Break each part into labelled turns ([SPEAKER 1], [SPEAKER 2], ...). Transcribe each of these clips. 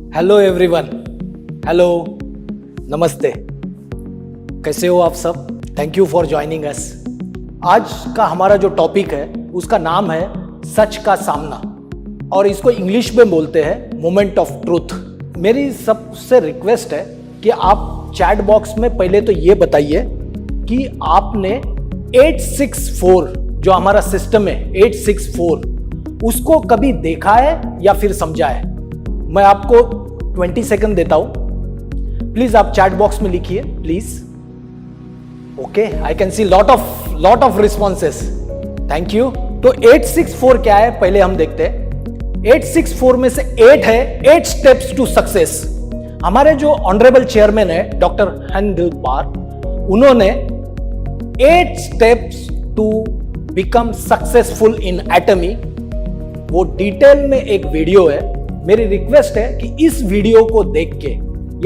[SPEAKER 1] Hello everyone, hello, नमस्ते। कैसे हो आप सब? Thank you for joining us. आज का हमारा जो टॉपिक है उसका नाम है सच का सामना, और इसको इंग्लिश में बोलते हैं मोमेंट ऑफ ट्रूथ। मेरी सबसे रिक्वेस्ट है कि आप चैट बॉक्स में पहले तो ये बताइए कि आपने 864 जो हमारा सिस्टम है 864 उसको कभी देखा है या फिर समझा है। मैं आपको 20 सेकंड देता हूं, प्लीज आप चैट बॉक्स में लिखिए please. Okay, I can see lot of responses, thank you. तो 864 क्या है पहले हम देखते हैं। 864 में से 8 है 8 स्टेप्स टू सक्सेस। हमारे जो ऑनरेबल चेयरमैन है डॉक्टर हेनल पार, उन्होंने 8 steps to become successful in Atomy, वो डिटेल में एक वीडियो है। मेरी रिक्वेस्ट है कि इस वीडियो को देख के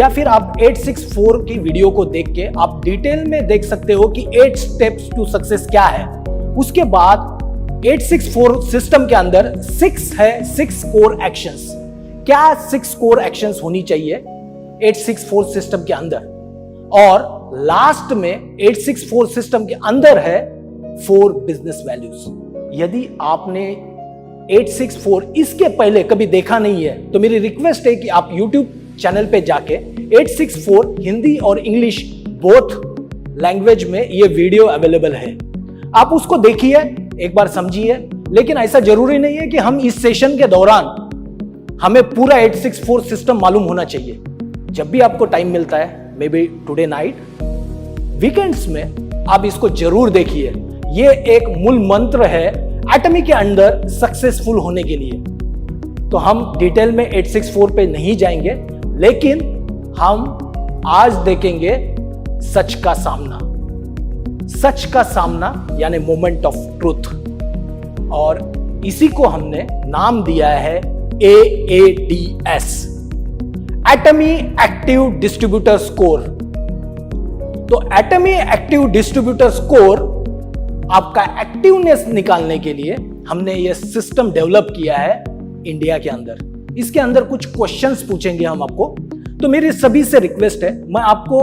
[SPEAKER 1] या फिर आप 864 की वीडियो को देख के आप डिटेल में देख सकते हो कि 8 स्टेप्स टू सक्सेस क्या है। उसके बाद 864 सिस्टम के अंदर 6 है 6 कोर एक्शंस। क्या 6 कोर एक्शंस होनी चाहिए 864 सिस्टम के अंदर, और लास्ट में 864 सिस्टम के अंदर है 4 बिजनेस वैल्यूज। यदि आपने 864 इसके पहले कभी देखा नहीं है तो मेरी रिक्वेस्ट है कि आप YouTube चैनल पे जाके 864 हिंदी और इंग्लिश बोथ लैंग्वेज में ये वीडियो अवेलेबल है, आप उसको देखिए, एक बार समझिए। लेकिन ऐसा जरूरी नहीं है कि हम इस सेशन के दौरान हमें पूरा 864 सिस्टम मालूम होना चाहिए। जब भी आपको टाइम मिलता है, may be today night, weekends में, आप इसको जरूर देखिए। ये एक मूल मंत्र है एटमी के अंदर सक्सेसफुल होने के लिए। तो हम डिटेल में 864 पे नहीं जाएंगे, लेकिन हम आज देखेंगे सच का सामना। सच का सामना यानी मोमेंट ऑफ ट्रूथ, और इसी को हमने नाम दिया है AADS, एटमी एक्टिव डिस्ट्रीब्यूटर स्कोर। तो एटमी एक्टिव डिस्ट्रीब्यूटर स्कोर आपका एक्टिवनेस निकालने के लिए हमने ये सिस्टम डेवलप किया है इंडिया के अंदर। इसके अंदर कुछ क्वेश्चंस पूछेंगे हम आपको। तो मेरी सभी से रिक्वेस्ट है, मैं आपको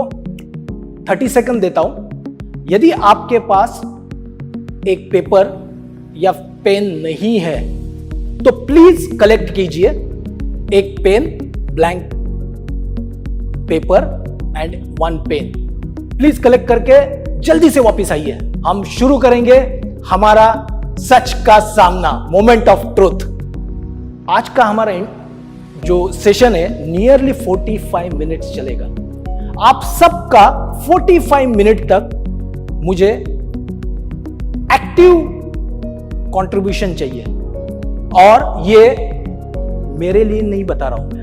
[SPEAKER 1] 30 सेकंड देता हूं। यदि आपके पास एक पेपर या पेन नहीं है तो प्लीज कलेक्ट कीजिए एक pen, blank paper and 1 pen. Please collect करके जल्दी से वापस आइए। हम शुरू करेंगे हमारा सच का सामना, मोमेंट ऑफ ट्रूथ। आज का हमारा जो सेशन है नियरली 45 मिनट्स चलेगा। आप सबका 45 मिनट तक मुझे एक्टिव कंट्रीब्यूशन चाहिए, और ये मेरे लिए नहीं बता रहा हूं मैं।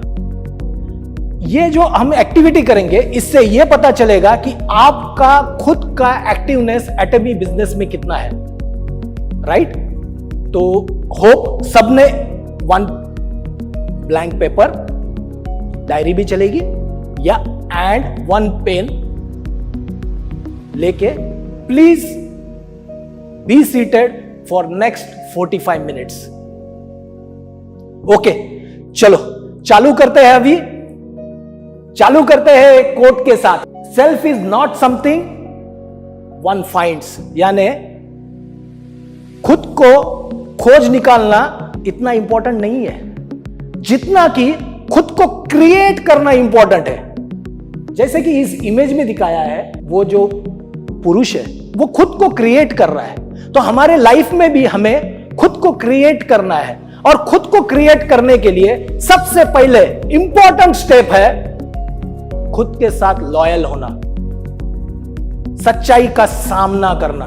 [SPEAKER 1] ये जो हम एक्टिविटी करेंगे इससे ये पता चलेगा कि आपका खुद का एक्टिवनेस एटमी बिजनेस में कितना है, राइट? तो होप सबने 1 ब्लैंक पेपर, डायरी भी चलेगी, या एंड 1 पेन लेके please be seated for next 45 minutes. Okay, चलो चालू करते हैं। अभी चालू करते हैं एक कोट के साथ, self is not something one finds, यानी खुद को खोज निकालना इतना इंपॉर्टेंट नहीं है जितना कि खुद को क्रिएट करना इंपॉर्टेंट है। जैसे कि इस इमेज में दिखाया है, वो जो पुरुष है वो खुद को क्रिएट कर रहा है। तो हमारे लाइफ में भी हमें खुद को क्रिएट करना है, और खुद को क्रिएट करने के लिए सबसे पहले इंपॉर्टेंट स्टेप है खुद के साथ लॉयल होना, सच्चाई का सामना करना।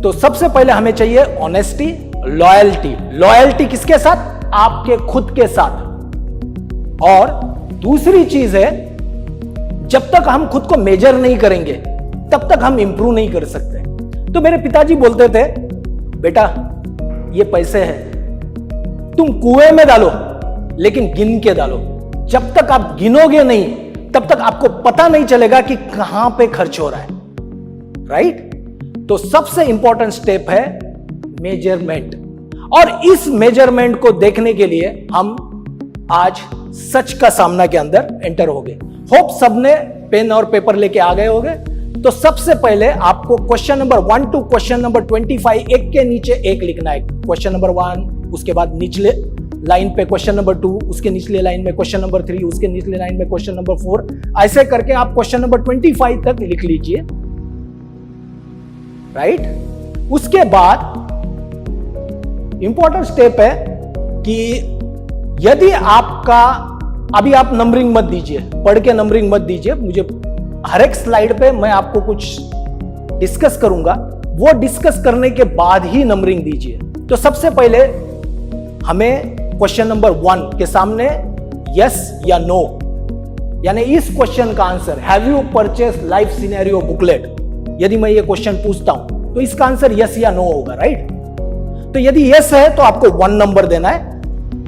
[SPEAKER 1] तो सबसे पहले हमें चाहिए ऑनेस्टी, लॉयल्टी। लॉयल्टी किसके साथ? आपके खुद के साथ। और दूसरी चीज है, जब तक हम खुद को मेजर नहीं करेंगे तब तक हम इंप्रूव नहीं कर सकते। तो मेरे पिताजी बोलते थे, बेटा ये पैसे हैं, तुम कुएं में डालो लेकिन गिन के डालो। जब तक आप गिनोगे नहीं तब तक आपको पता नहीं चलेगा कि कहां पे खर्च हो रहा है, राइट? तो सबसे इंपॉर्टेंट स्टेप है मेजरमेंट, और इस मेजरमेंट को देखने के लिए हम आज सच का सामना के अंदर एंटर हो गए। होप सबने पेन और पेपर लेके आ गए होंगे। तो सबसे पहले आपको question number 1 to question number 25 एक के नीचे एक लिखना है। क्वेश्चन नंबर 1, उसके बाद निचले लाइन पे क्वेश्चन नंबर 2, उसके निचले लाइन में क्वेश्चन नंबर 3, उसके निचले लाइन में क्वेश्चन नंबर 4, ऐसे करके आप क्वेश्चन नंबर 25 तक लिख लीजिए। राइट। उसके बाद इंपॉर्टेंट स्टेप है कि यदि आपका, अभी आप नंबरिंग मत दीजिए, पढ़ के नंबरिंग मत दीजिए, मुझे हर एक स्लाइड पे मैं आपको कुछ डिस्कस करूंगा, वो डिस्कस करने के बाद ही नंबरिंग दीजिए। तो सबसे पहले हमें क्वेश्चन नंबर 1 के सामने यस या नो, यानी इस क्वेश्चन का answer, have you purchase life scenario booklet, यदि मैं ये क्वेश्चन पूछता हूं तो इसका आंसर यस या नो होगा। राइट। तो यदि यस है तो आपको 1 नंबर देना है,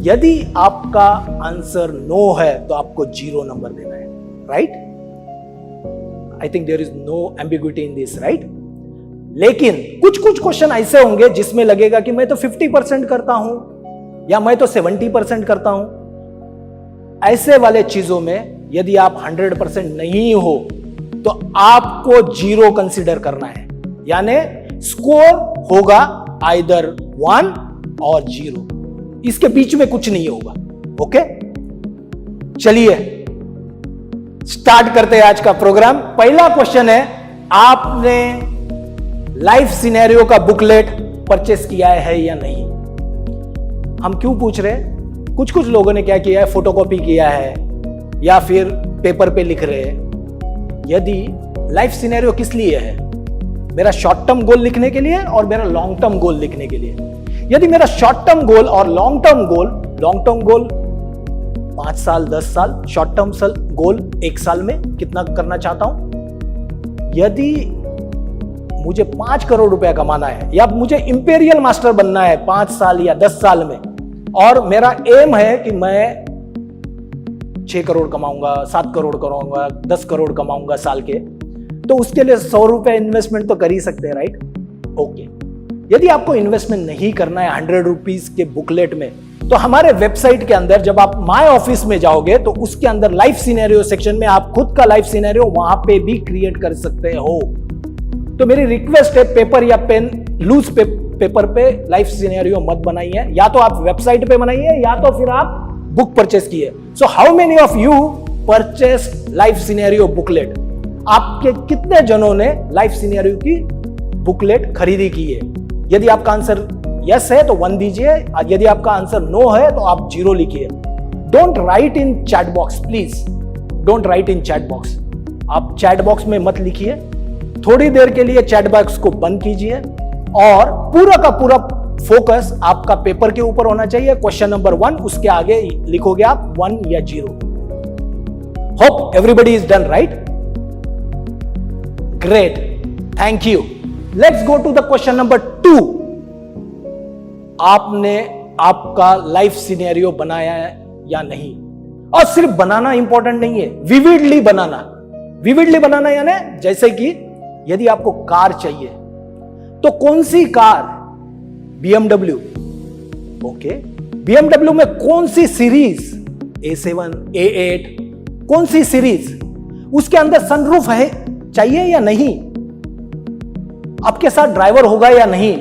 [SPEAKER 1] यदि आपका आंसर नो है तो आपको 0 नंबर देना है। Right. I think there is no ambiguity in this. Right. लेकिन कुछ क्वेश्चन ऐसे होंगे जिसमें लगेगा कि मैं तो 50% करता हूं या मैं तो 70% करता हूं। ऐसे वाले चीजों में यदि आप 100% नहीं हो तो आपको 0 कंसीडर करना है, यानी स्कोर होगा आइदर 1 और 0, इसके बीच में कुछ नहीं होगा। ओके, चलिए स्टार्ट करते हैं आज का प्रोग्राम। पहला क्वेश्चन है, आपने लाइफ सिनेरियो का बुकलेट परचेस किया है या नहीं। हम क्यों पूछ रहे हैं? कुछ लोगों ने क्या किया है, फोटोकॉपी किया है या फिर पेपर पे लिख रहे हैं। यदि लाइफ सिनेरियो किस लिए है? मेरा शॉर्ट टर्म गोल लिखने के लिए और मेरा लॉन्ग टर्म गोल लिखने के लिए। यदि मेरा शॉर्ट टर्म गोल और लॉन्ग टर्म गोल 5 साल 10 साल, शॉर्ट टर्म गोल 1 साल में कितना करना चाहता हूं। यदि मुझे 5 करोड़ रुपया कमाना है या मुझे इंपीरियल मास्टर बनना है 5 साल या 10 साल में, और मेरा एम है कि मैं 6 करोड़ कमाऊंगा, 7 करोड़ कमाऊंगा, 10 करोड़ कमाऊंगा साल के, तो उसके लिए 100 रुपए इन्वेस्टमेंट तो कर ही सकते हैं। राइट। ओके। यदि आपको इन्वेस्टमेंट नहीं करना है 100 रुपीज के बुकलेट में, तो हमारे वेबसाइट के अंदर जब आप माय ऑफिस में जाओगे तो उसके अंदर लाइफ सिनेरियो सेक्शन में आप खुद का लाइफ सिनेरियो वहां पे भी क्रिएट कर सकते हो। तो मेरी रिक्वेस्ट है, पेपर या पेन, लूज पेपर पे लाइफ सिनेरियो मत बनाइए, या तो आप वेबसाइट पे बनाइए या तो फिर आप बुक परचेस किए। So how many of you purchase life scenario booklet? आपके कितने जनों ने लाइफ सिनेरियो की बुकलेट खरीदी की है? यदि आपका आंसर यस है तो 1 दीजिए, यदि आपका आंसर नो है तो आप 0 लिखिए। Don't write in chat box, please don't write in chat box. आप चैट बॉक्स में मत लिखिए। थोड़ी देर के लिए चैट बॉक्स को बंद कीजिए और पूरा का पूरा फोकस आपका पेपर के ऊपर होना चाहिए। क्वेश्चन नंबर 1, उसके आगे लिखोगे आप 1 या 0। Hope everybody is done. Right. Great, thank you. Let's go to the question number 2। आपने आपका लाइफ सिनेरियो बनाया है या नहीं? और सिर्फ बनाना इंपॉर्टेंट नहीं है, विविडली बनाना। विविडली बनाना यानी जैसे कि यदि आपको कार चाहिए तो कौन सी कार? BMW। ओके, BMW में कौन सी सीरीज? A7, A8, कौन सी सीरीज? उसके अंदर सनरूफ है चाहिए या नहीं? आपके साथ ड्राइवर होगा या नहीं?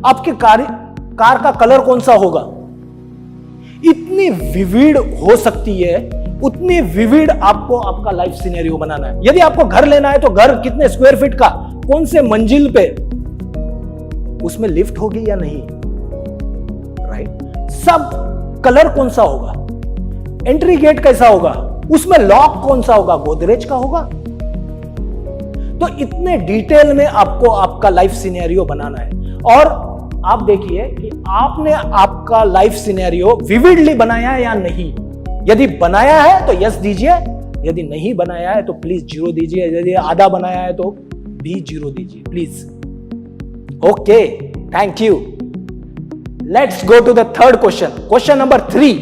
[SPEAKER 1] आपके कार का कलर कौन सा होगा? इतनी विविड हो सकती है, उतनी विविड आपको आपका लाइफ सिनेरियो बनाना है। यदि आपको घर लेना है तो घर कितने स्क्वायर फीट का, कौन से मंजिल पे, उसमें लिफ्ट होगी या नहीं? राइट। सब कलर कौन सा होगा? एंट्री गेट कैसा होगा? उसमें लॉक कौन सा होगा? गोदरेज का होगा? तो इतने डिटेल में आपको आपका लाइफ सिनेरियो बनाना है। और आप देखिए कि आपने आपका लाइफ सिनेरियो विविडली बनाया है या नहीं। यदि बनाया है तो यस दीजिए, यदि नहीं बनाया है तो प्लीज 0 दीजिए, यदि आधा बनाया है तो भी 0 दीजिए please. Okay, thank you. Let's go to the third question, question number 3।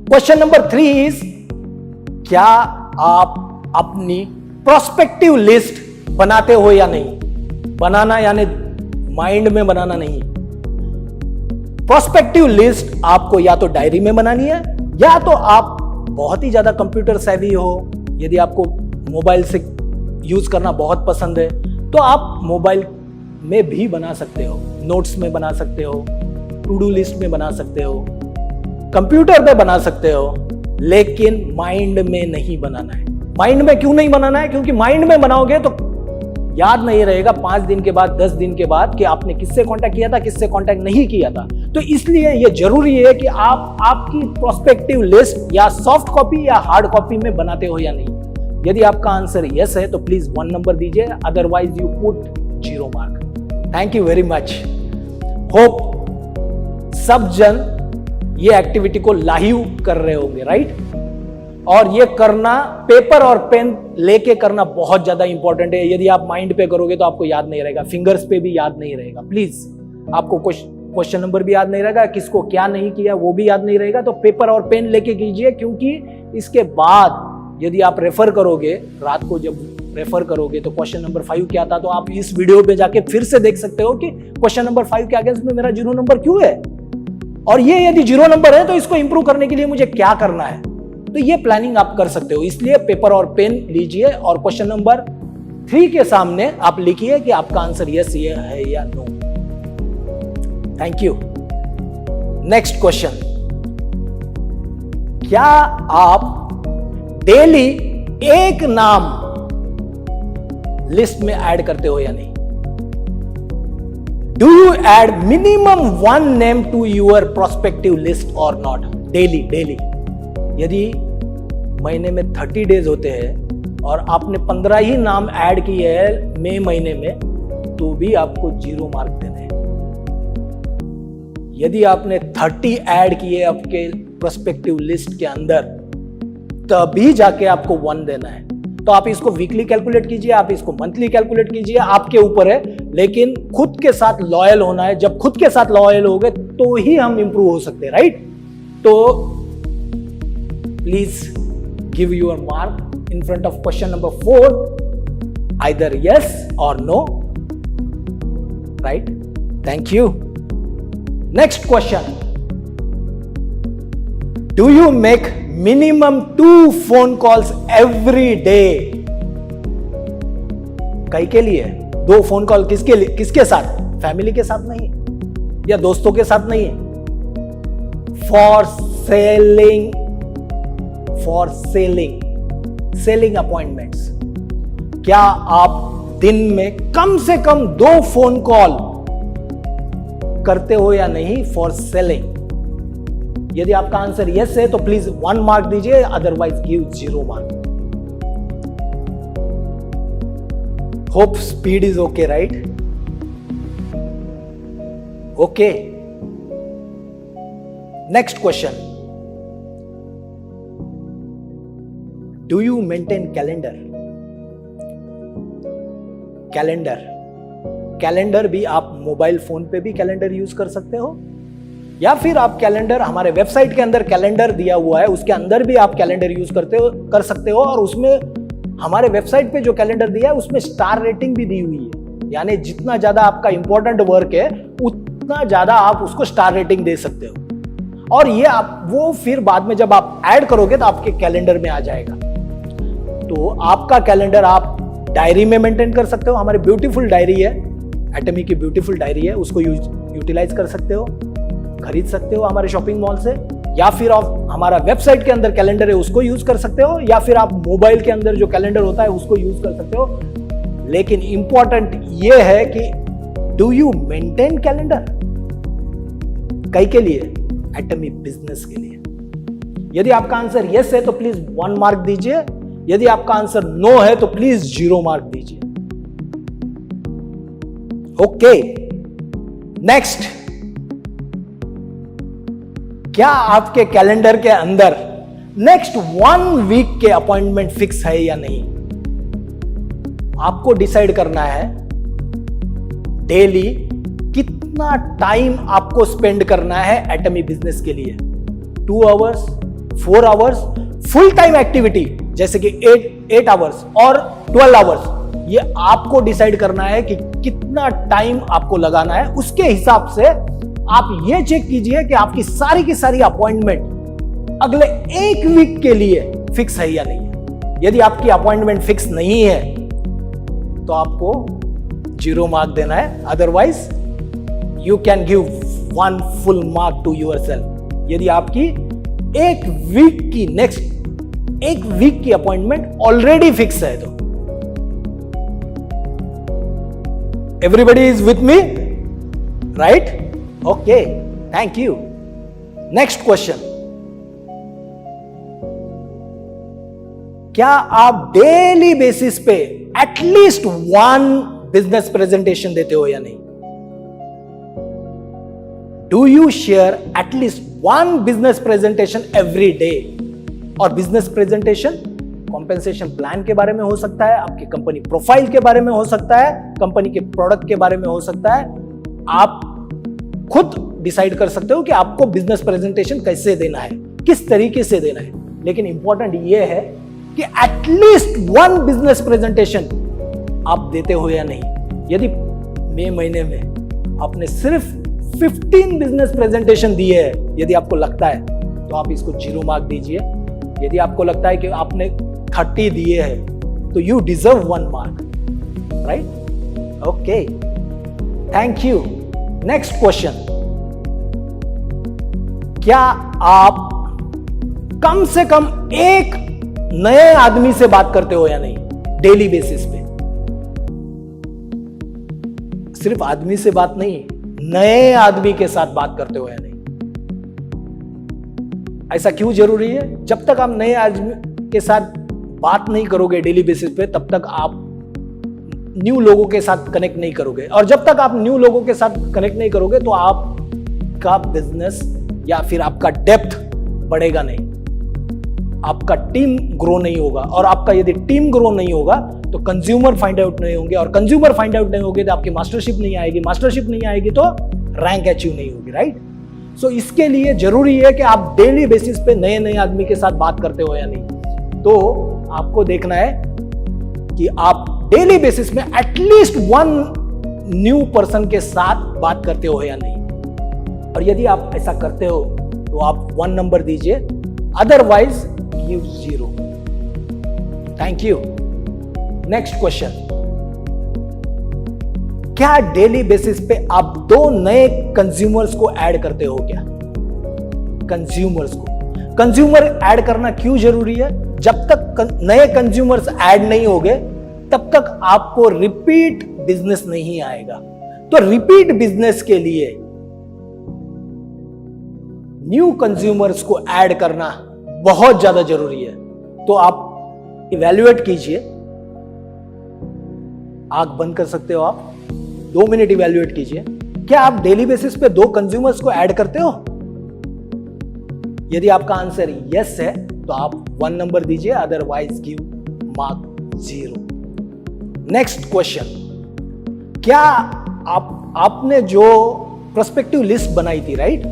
[SPEAKER 1] Question number 3 is, क्या आप अपनी प्रोस्पेक्टिव लिस्ट बनाते हो या नहीं? बनाना यानी माइंड में बनाना नहीं। प्रोस्पेक्टिव लिस्ट आपको या तो डायरी में बनानी है या तो आप बहुत ही ज्यादा कंप्यूटर सेवी हो, यदि आपको मोबाइल से यूज करना बहुत पसंद है तो आप मोबाइल में भी बना सकते हो, नोट्स में बना सकते हो, टू डू लिस्ट में बना सकते हो, कंप्यूटर पे बना सकते हो, लेकिन माइंड में नहीं बनाना है। माइंड में क्यों नहीं बनाना है? क्योंकि माइंड में बनाओगे तो याद नहीं रहेगा 5 दिन के बाद, 10 दिन के बाद कि आपने किससे कांटेक्ट किया था, किससे कांटेक्ट नहीं किया था। तो इसलिए यह जरूरी है कि आप आपकी प्रोस्पेक्टिव लिस्ट या सॉफ्ट कॉपी या हार्ड कॉपी में बनाते हो या नहीं। यदि आपका आंसर यस है तो प्लीज 1 नंबर दीजिए, otherwise you put 0 mark. Thank you very much. Hope सब जन ये एक्टिविटी को लाइव कर रहे होंगे, राइट? और ये करना पेपर और पेन लेके करना बहुत ज्यादा इंपॉर्टेंट है। यदि आप माइंड पे करोगे तो आपको याद नहीं रहेगा, फिंगर्स पे भी याद नहीं रहेगा। प्लीज, आपको क्वेश्चन नंबर भी याद नहीं रहेगा, किसको क्या नहीं किया वो भी याद नहीं रहेगा। तो पेपर और पेन लेके कीजिए, क्योंकि इसके बाद यदि आप रेफर करोगे, रात को जब रेफर करोगे तो क्वेश्चन नंबर 5 क्या था, तो आप इस वीडियो पे जाके फिर से देख सकते हो कि क्वेश्चन नंबर 5 के अगेंस्ट में मेरा 0 नंबर क्यों है, और ये यदि 0 नंबर है तो इसको इंप्रूव करने के लिए मुझे क्या करना है। तो ये प्लानिंग आप कर सकते हो। इसलिए पेपर और पेन लीजिए और क्वेश्चन नंबर 3 के सामने आप लिखिए कि आपका आंसर यस ये है या no. Thank you. Next question, क्या आप डेली एक नाम लिस्ट में ऐड करते हो या नहीं? Do you add minimum 1 name to your prospective list और नॉट? डेली यदि महीने में 30 डेज होते हैं और आपने 15 ही नाम ऐड किए हैं मई महीने में, तो भी आपको 0 मार्क देने हैं। यदि आपने 30 ऐड किए आपके प्रोस्पेक्टिव लिस्ट के अंदर, तभी जाके आपको 1 देना है। तो आप इसको वीकली कैलकुलेट कीजिए, आप इसको मंथली कैलकुलेट कीजिए, आपके ऊपर है। लेकिन खुद के साथ लॉयल होना है। जब खुद के साथ लॉयल होगे तो ही हम इंप्रूव हो सकते हैं, राइट? तो please give your mark in front of question number 4, either yes or no, right? Thank you. Next question, do you make minimum 2 phone calls every day? कई के लिए 2 फोन कॉल किसके लिए? किसके साथ? फैमिली के साथ नहीं या दोस्तों के साथ नहीं, फॉर सेलिंग अपॉइंटमेंट्स। क्या आप दिन में कम से कम 2 फोन कॉल करते हो या नहीं फॉर सेलिंग? यदि आपका आंसर यस है तो प्लीज 1 मार्क दीजिए, otherwise give 0 mark. Hope speed is okay, right? Okay. Next question, do you maintain calendar? Calendar भी आप मोबाइल फोन पे भी कैलेंडर यूज कर सकते हो, या फिर आप कैलेंडर, हमारे वेबसाइट के अंदर कैलेंडर दिया हुआ है, उसके अंदर भी आप कैलेंडर यूज कर सकते हो। और उसमें हमारे वेबसाइट पे जो कैलेंडर दिया है उसमें स्टार रेटिंग भी दी हुई है, यानी जितना ज्यादा आपका इंपॉर्टेंट वर्क है उतना ज्यादा आप उसको स्टार रेटिंग दे सकते हो। और ये आप वो फिर बाद में जब आप ऐड करोगे तो आपके कैलेंडर में आ जाएगा। तो आपका कैलेंडर आप डायरी में मेंटेन कर सकते हो। हमारी ब्यूटीफुल डायरी है, एटमी की ब्यूटीफुल डायरी है, उसको यूटिलाइज कर सकते हो, खरीद सकते हो हमारे शॉपिंग मॉल से, या फिर आप हमारा वेबसाइट के अंदर कैलेंडर है उसको यूज कर सकते हो, या फिर आप मोबाइल के अंदर जो कैलेंडर होता है उसको यूज कर सकते हो। लेकिन इंपॉर्टेंट ये है कि डू यू मेंटेन कैलेंडर? कई के लिए? एटमी बिजनेस के लिए। यदि आपका आंसर यस है तो प्लीज 1 मार्क दीजिए, यदि आपका आंसर नो है तो प्लीज 0 मार्क दीजिए। ओके। नेक्स्ट, क्या आपके कैलेंडर के अंदर नेक्स्ट 1 वीक के अपॉइंटमेंट फिक्स है या नहीं? आपको डिसाइड करना है डेली कितना टाइम आपको स्पेंड करना है एटमी बिजनेस के लिए। 2 hours, 4 hours, full time activity जैसे कि 8 आवर्स और 12 आवर्स, ये आपको डिसाइड करना है कि कितना टाइम आपको लगाना है। उसके हिसाब से आप ये चेक कीजिए कि आपकी सारी की सारी अपॉइंटमेंट अगले एक वीक के लिए फिक्स है या नहीं है। यदि आपकी अपॉइंटमेंट फिक्स नहीं है तो आपको 0 मार्क देना है, otherwise you can give 1 full mark to yourself. यदि आपकी एक वीक की अपॉइंटमेंट ऑलरेडी फिक्स है तो। Everybody is with me, right? Okay, thank you. Next question, क्या आप डेली बेसिस पे एटलीस्ट 1 बिजनेस प्रेजेंटेशन देते हो या नहीं? Do you share at least 1 business presentation every day? और बिजनेस प्रेजेंटेशन कॉम्पेंसेशन प्लान के बारे में हो सकता है, आपकी कंपनी प्रोफाइल के बारे में हो सकता है, कंपनी के प्रोडक्ट के बारे में हो सकता है। आप खुद डिसाइड कर सकते हो कि आपको बिजनेस प्रेजेंटेशन कैसे देना है, किस तरीके से देना है। लेकिन इंपॉर्टेंट यह है कि एटलीस्ट 1 बिजनेस प्रेजेंटेशन आप देते हो या नहीं। यदि मई महीने में आपने सिर्फ 15 बिजनेस प्रेजेंटेशन दिए हैं, यदि आपको लगता है तो आप इसको 0 मार्क दीजिए। यदि आपको लगता है कि आपने 30 दिए हैं तो you deserve 1 mark, right? Okay, thank you. Next question, क्या आप कम से कम एक नए आदमी से बात करते हो या नहीं डेली बेसिस पे? सिर्फ आदमी से बात नहीं, नए आदमी के साथ बात करते हो या नहीं? ऐसा क्यों जरूरी है? जब तक आप नए आदमी के साथ बात नहीं करोगे डेली बेसिस पे, तब तक आप न्यू लोगों के साथ कनेक्ट नहीं करोगे। और जब तक आप न्यू लोगों के साथ कनेक्ट नहीं करोगे तो आपका बिजनेस या फिर आपका डेप्थ बढ़ेगा नहीं, आपका टीम ग्रो नहीं होगा। और आपका यदि टीम ग्रो नहीं होगा तो कंज्यूमर फाइंड आउट नहीं होंगे, और कंज्यूमर फाइंड आउट नहीं होंगे तो आपकी मास्टरशिप नहीं आएगी, मास्टरशिप नहीं आएगी तो रैंक अचीव नहीं होगी, राइट? सो इसके लिए जरूरी है कि आप डेली बेसिस पे नए नए आदमी के साथ बात करते हो या नहीं। तो आपको देखना है कि आप डेली बेसिस में एटलीस्ट 1 न्यू पर्सन के साथ बात करते हो या नहीं। और यदि आप ऐसा करते हो तो आप 1 नंबर दीजिए, otherwise give 0। Thank you. Next question, क्या डेली बेसिस पे आप 2 नए कंज्यूमर्स को ऐड करते हो क्या? कंज्यूमर्स को, कंज्यूमर ऐड करना क्यों जरूरी है? जब तक नए कंज्यूमर्स ऐड नहीं होंगे तब तक आपको रिपीट बिजनेस नहीं आएगा। तो रिपीट बिजनेस के लिए न्यू कंज्यूमर्स को ऐड करना बहुत ज्यादा जरूरी है। तो आप इवैल्यूएट कीजिए, आंख बंद कर सकते हो आप, 2 मिनट इवैल्यूएट कीजिए। क्या आप डेली बेसिस पे 2 कंज्यूमर्स को ऐड करते हो? यदि आपका आंसर यस है तो आप 1 नंबर दीजिए, otherwise give mark 0। Next question, क्या आपने जो प्रोस्पेक्टिव लिस्ट बनाई थी, राइट,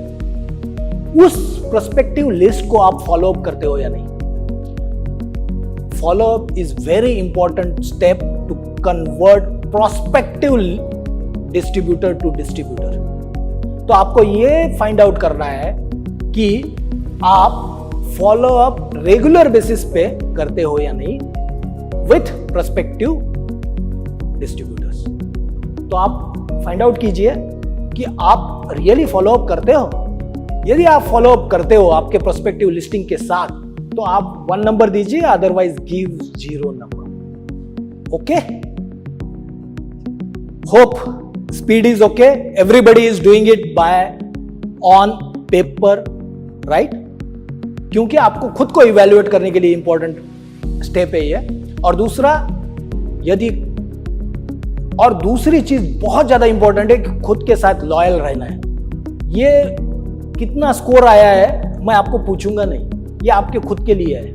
[SPEAKER 1] उस प्रोस्पेक्टिव लिस्ट को आप फॉलो अप करते हो या नहीं? Follow up is very important step to convert prospective distributor to distributor. तो आपको यह फाइंड आउट करना है कि आप फॉलो अप रेगुलर बेसिस पे करते हो या नहीं विथ प्रोस्पेक्टिव डिस्ट्रीब्यूटर्स। तो आप फाइंड आउट कीजिए कि आप रियली फॉलो अप करते हो। यदि आप फॉलो अप करते हो आपके प्रोस्पेक्टिव लिस्टिंग के साथ तो आप 1 नंबर दीजिए, otherwise give 0 number. Okay, hope speed is okay, everybody is doing it by on paper, right? क्योंकि आपको खुद को इवैल्यूएट करने के लिए इंपॉर्टेंट स्टेप है ये। और दूसरी चीज बहुत ज्यादा इंपॉर्टेंट है कि खुद के साथ लॉयल रहना है। ये कितना स्कोर आया है मैं आपको पूछूंगा नहीं, ये आपके खुद के लिए है।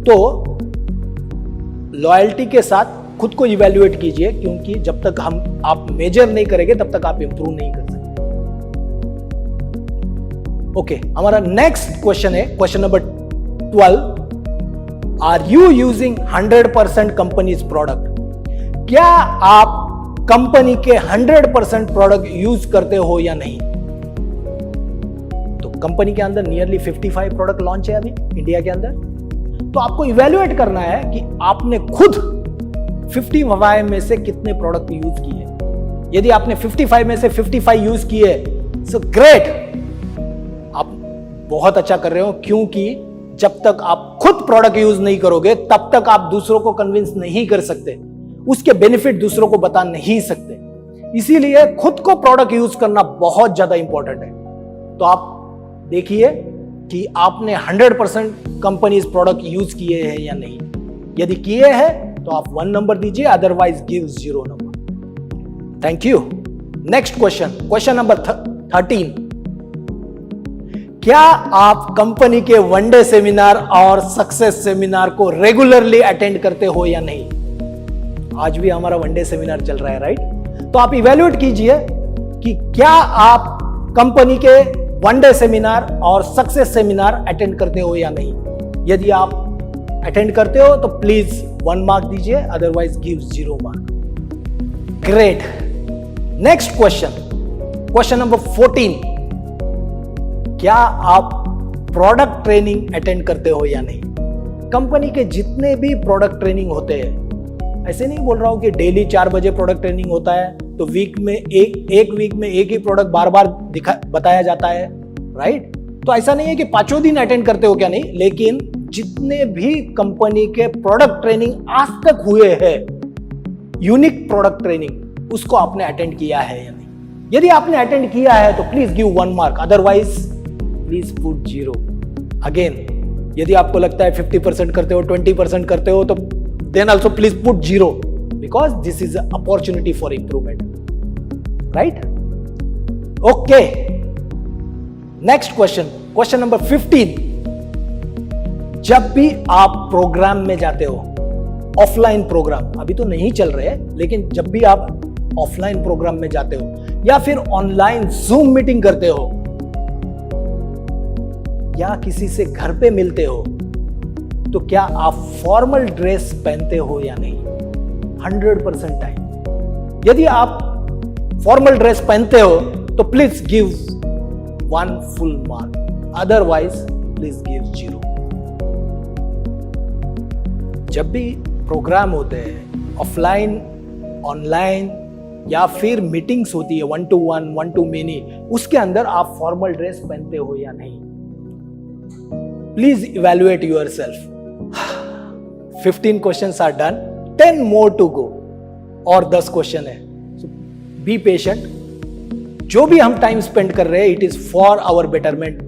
[SPEAKER 1] तो लॉयल्टी के साथ खुद को इवैल्यूएट कीजिए, क्योंकि जब तक आप मेजर नहीं करेंगे तब तक आप इंप्रूव नहीं कर सकते। ओके, हमारा नेक्स्ट क्वेश्चन है question number 12। Are you using 100% companies product? क्या आप कंपनी के 100% प्रोडक्ट यूज करते हो या नहीं? तो कंपनी के अंदर नियरली 55 प्रोडक्ट लॉन्च है अभी इंडिया के अंदर। तो आपको इवैल्यूएट करना है कि आपने खुद 55 में से कितने प्रोडक्ट यूज किए। यदि आपने 55 में से 55 यूज किए, सो ग्रेट, आप बहुत अच्छा कर रहे हो, क्योंकि जब तक आप खुद प्रोडक्ट यूज नहीं करोगे तब तक आप दूसरों को कन्विंस नहीं कर सकते, उसके बेनिफिट दूसरों को बता नहीं सकते। इसीलिए खुद को प्रोडक्ट यूज करना बहुत ज्यादा इंपॉर्टेंट है। तो आप देखिए कि आपने 100% कंपनीज प्रोडक्ट यूज किए हैं या नहीं। यदि किए हैं तो आप 1 नंबर दीजिए, otherwise give 0 number. Thank you. Next question number 13। क्या आप कंपनी के वनडे सेमिनार और सक्सेस सेमिनार को रेगुलरली अटेंड करते हो या नहीं? आज भी हमारा वनडे सेमिनार चल रहा है, राइट? तो आप इवैल्यूएट कीजिए कि क्या आप कंपनी के वनडे सेमिनार और सक्सेस सेमिनार अटेंड करते हो या नहीं। यदि आप अटेंड करते हो तो प्लीज 1 मार्क दीजिए, otherwise give 0 mark. Great. Next question number 14। क्या आप प्रोडक्ट ट्रेनिंग अटेंड करते हो या नहीं? कंपनी के जितने भी प्रोडक्ट ट्रेनिंग होते हैं, ऐसे नहीं बोल रहा हूं कि डेली 4 बजे प्रोडक्ट ट्रेनिंग होता है तो वीक में एक वीक में एक ही प्रोडक्ट बार बार बताया जाता है, राइट? तो ऐसा नहीं है कि 5 दिन अटेंड करते हो क्या नहीं, लेकिन जितने भी कंपनी के प्रोडक्ट ट्रेनिंग आज तक हुए हैं, यूनिक प्रोडक्ट ट्रेनिंग, उसको आपने अटेंड किया है या नहीं। यदि आपने अटेंड किया है तो please give 1 mark, otherwise please put 0। Again, यदि आपको लगता है 50% करते हो, 20% करते हो, तो then also please put 0, because this is an opportunity for improvement, right? Okay, next question number 15। जब भी आप प्रोग्राम में जाते हो, ऑफलाइन प्रोग्राम अभी तो नहीं चल रहे, लेकिन जब भी आप ऑफलाइन प्रोग्राम में जाते हो या फिर ऑनलाइन जूम मीटिंग करते हो या किसी से घर पे मिलते हो, तो क्या आप फॉर्मल ड्रेस पहनते हो या नहीं? 100% टाइम। यदि आप फॉर्मल ड्रेस पहनते हो तो please give 1 full mark, otherwise please give 0। जब भी प्रोग्राम होते हैं, ऑफलाइन, ऑनलाइन या फिर मीटिंग्स होती है 1 to 1, 1 to many, उसके अंदर आप फॉर्मल ड्रेस पहनते हो या नहीं? Please evaluate yourself. 15 questions are done, 10 more to go, और 10 क्वेश्चन है। So be patient। जो भी हम टाइम स्पेंड कर रहे हैं, it is for our betterment,